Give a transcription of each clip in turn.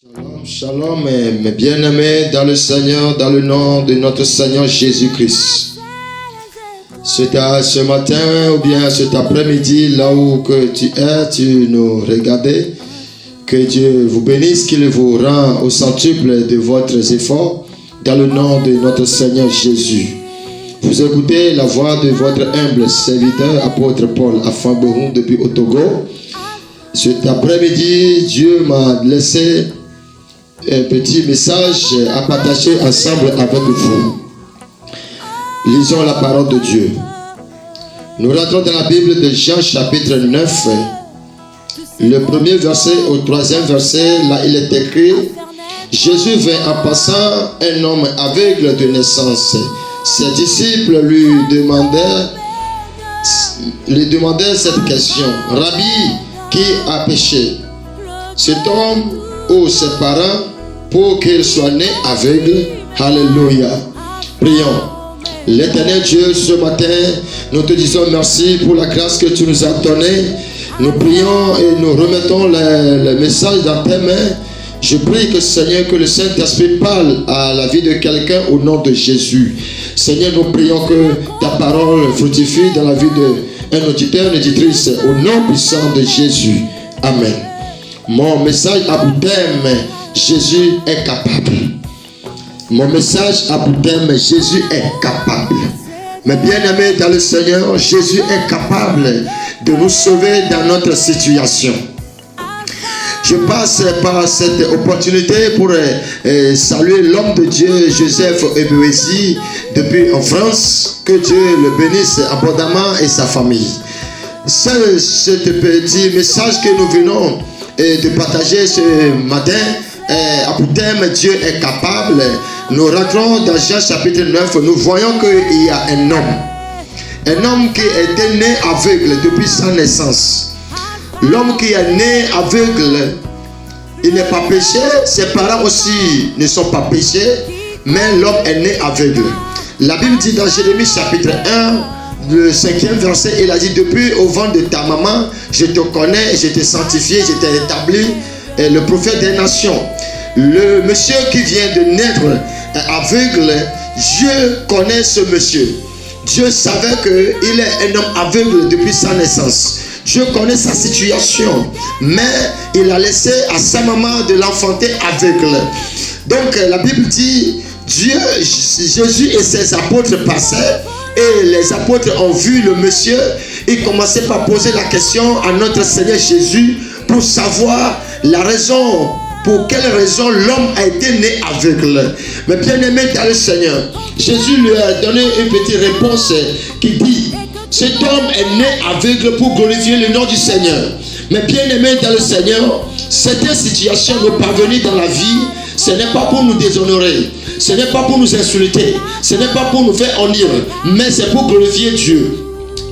Shalom, shalom, mes bien-aimés dans le Seigneur, dans le nom de notre Seigneur Jésus-Christ. C'est à ce matin ou bien cet après-midi, là où que tu es, tu nous regardais. Que Dieu vous bénisse, qu'il vous rend au centuple de votre effort, dans le nom de notre Seigneur Jésus. Vous écoutez la voix de votre humble serviteur, apôtre Paul Afambourou depuis au Togo. Cet après-midi, Dieu m'a laissé un petit message à partager ensemble avec vous. Lisons la parole de Dieu. Nous rentrons dans la Bible de Jean chapitre 9. Le premier verset au troisième verset, là il est écrit: Jésus vint en passant un homme aveugle de naissance. Ses disciples lui demandaient cette question: Rabbi, qui a péché, cet homme ou ses parents, pour qu'il soit né aveugle? Alléluia. Prions. L'éternel Dieu, ce matin, nous te disons merci pour la grâce que tu nous as donnée. Nous prions et nous remettons le message dans tes mains. Je prie que Seigneur, que le Saint-Esprit parle à la vie de quelqu'un au nom de Jésus. Seigneur, nous prions que ta parole fructifie dans la vie d'un auditeur, une auditrice, au nom puissant de Jésus. Amen. Mon message à bout d'âme, Jésus est capable. Mon message à bout d'âme, Jésus est capable. Mais bien aimés dans le Seigneur, Jésus est capable de nous sauver dans notre situation. Je passe par cette opportunité pour saluer l'homme de Dieu, Joseph Ebouézi, depuis en France. Que Dieu le bénisse abondamment et sa famille. C'est ce petit message que nous venons de partager ce matin. À bout d'âme, Dieu est capable. Nous rentrons dans Jean chapitre 9. Nous voyons qu'il y a un homme qui était né aveugle depuis sa naissance. L'homme qui est né aveugle, il n'est pas péché. Ses parents aussi ne sont pas péchés, mais l'homme est né aveugle. La Bible dit dans Jérémie chapitre 1, le 5e verset, il a dit: depuis au ventre de ta maman, je te connais, je t'ai sanctifié, je t'ai établi le prophète des nations. Le monsieur qui vient de naître aveugle, Dieu connaît ce monsieur. Dieu savait qu'il est un homme aveugle depuis sa naissance. Dieu connaît sa situation, mais il a laissé à sa maman de l'enfanter aveugle. Donc la Bible dit, Jésus et ses apôtres passaient, et les apôtres ont vu le monsieur. Ils commençaient par poser la question à notre Seigneur Jésus pour savoir la raison, pour quelle raison l'homme a été né aveugle. Mais bien aimé dans le Seigneur, Jésus lui a donné une petite réponse qui dit: cet homme est né aveugle pour glorifier le nom du Seigneur. Mais bien aimé dans le Seigneur, certaines situations nous parvenir dans la vie, ce n'est pas pour nous déshonorer, ce n'est pas pour nous insulter, ce n'est pas pour nous faire honneur, mais c'est pour glorifier Dieu.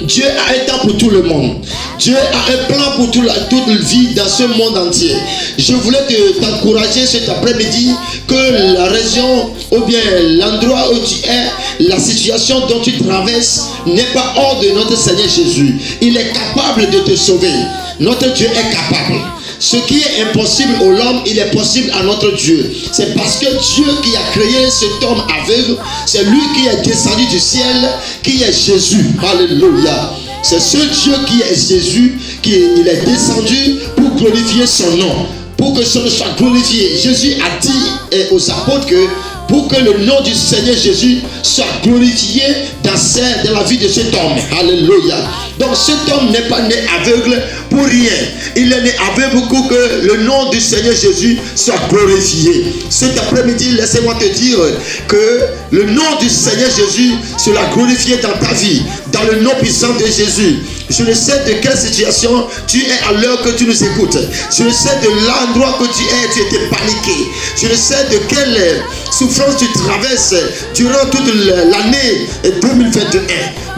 Dieu a un temps pour tout le monde. Dieu a un plan pour toute vie dans ce monde entier. Je voulais t'encourager cet après-midi que la région ou bien l'endroit où tu es, la situation dont tu traverses n'est pas hors de notre Seigneur Jésus. Il est capable de te sauver. Notre Dieu est capable. Ce qui est impossible à l'homme, il est possible à notre Dieu. C'est parce que Dieu qui a créé cet homme aveugle, c'est lui qui est descendu du ciel, qui est Jésus. Alléluia. C'est ce Dieu qui est Jésus, il est descendu pour glorifier son nom, pour que son nom soit glorifié. Jésus a dit aux apôtres que pour que le nom du Seigneur Jésus soit glorifié dans la vie de cet homme. Alléluia. Donc cet homme n'est pas né aveugle pour rien. Il est né aveugle pour que le nom du Seigneur Jésus soit glorifié. Cet après-midi, laissez-moi te dire que le nom du Seigneur Jésus sera glorifié dans ta vie, dans le nom puissant de Jésus. Je ne sais de quelle situation tu es à l'heure que tu nous écoutes. Je ne sais de l'endroit que tu étais paniqué. Je ne sais de quelle souffrance tu traverses durant toute l'année 2021.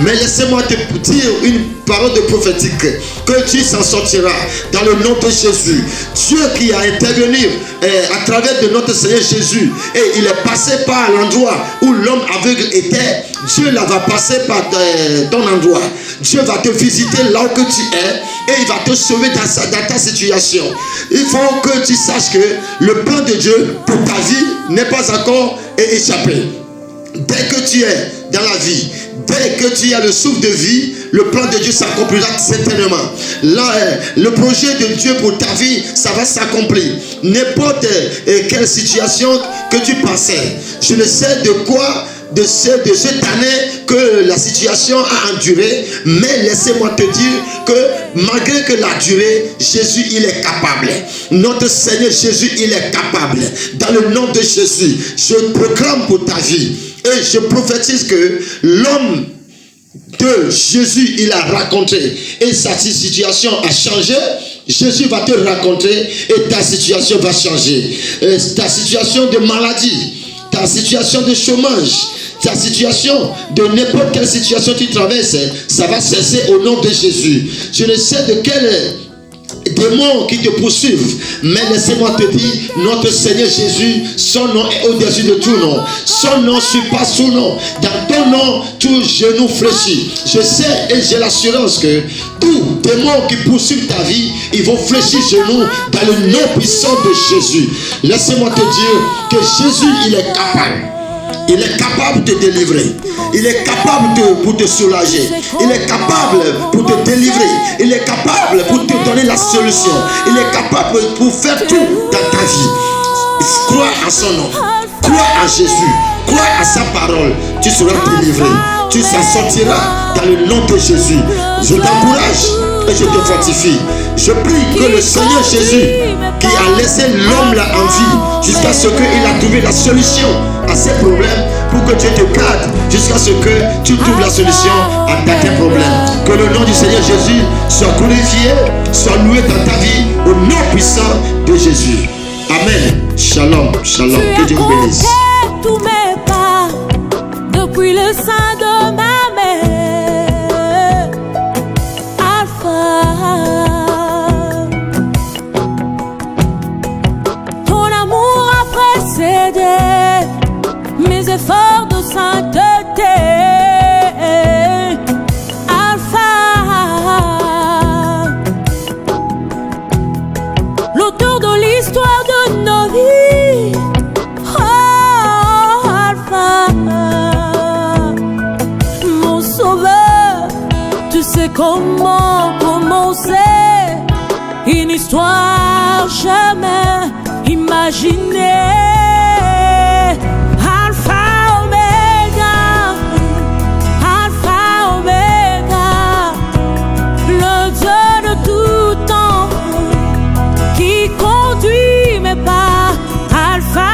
Mais laissez-moi te dire une parole de prophétique, que tu s'en sortiras dans le nom de Jésus. Dieu qui a intervenu à travers de notre Seigneur Jésus, et il est passé par l'endroit où l'homme aveugle était. Dieu là va passer par ton endroit. Dieu va te visiter là où que tu es et il va te sauver dans ta situation. Il faut que tu saches que le plan de Dieu pour ta vie n'est pas encore échappé. Dès que tu es dans la vie, dès que tu as le souffle de vie, le plan de Dieu s'accomplira certainement. Là, le projet de Dieu pour ta vie, ça va s'accomplir. N'importe quelle situation que tu passais, je ne sais de quoi, de cette année que la situation a enduré, mais laissez-moi te dire que malgré que la durée, Jésus il est capable. Notre Seigneur Jésus il est capable. Dans le nom de Jésus, je proclame pour ta vie et je prophétise que l'homme de Jésus il a raconté et sa situation a changé. Jésus va te raconter et ta situation va changer. Ta situation de maladie, ta situation de chômage, ta situation de n'importe quelle situation que tu traverses, ça va cesser au nom de Jésus. Je ne sais de quel démons qui te poursuivent, mais laissez-moi te dire, notre Seigneur Jésus, son nom est au-dessus de tout nom. Son nom surpasse tout nom. Dans ton nom, tout genou fléchit. Je sais et j'ai l'assurance que tout démon qui poursuit ta vie, ils vont fléchir genoux dans le nom puissant de Jésus. Laissez-moi te dire que Jésus, il est capable. Il est capable de te délivrer. Il est capable pour te soulager. Il est capable pour te délivrer. Il est capable pour te donner la solution. Il est capable pour faire tout dans ta vie. Crois en son nom. Crois en Jésus. Crois à sa parole. Tu seras délivré. Tu s'en sortiras dans le nom de Jésus. Je t'encourage et je te fortifie. Je prie que le Seigneur Jésus, qui a laissé l'homme là en vie, jusqu'à ce qu'il a trouvé la solution à ses problèmes, pour que Dieu te garde, jusqu'à ce que tu trouves la solution à tes problèmes. Que le nom du Seigneur Jésus soit glorifié, soit loué dans ta vie, au nom puissant de Jésus. Amen. Shalom, shalom. Que Dieu vous bénisse. Tous mes pas depuis le sein de ma mère. Alpha. Ton amour a précédé mes efforts de sainteté. Alpha. L'auteur de l'histoire de nos vies. Mon sauveur, tu sais comment commencer une histoire jamais imaginée. Alpha, Oméga, Alpha, Oméga, le Dieu de tout temps qui conduit mes pas. Alpha,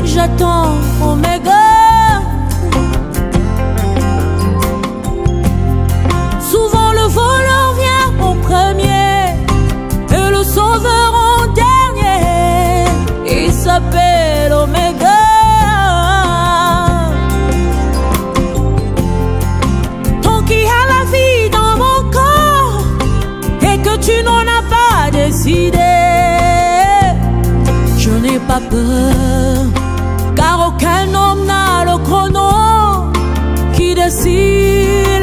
j'attends Oméga. Souvent le voleur vient en premier et le sauveur en dernier. Il s'appelle Oméga. Tant qu'il y a la vie dans mon corps et que tu n'en as pas décidé, je n'ai pas peur. Car aucun homme n'a le chrono qui décide.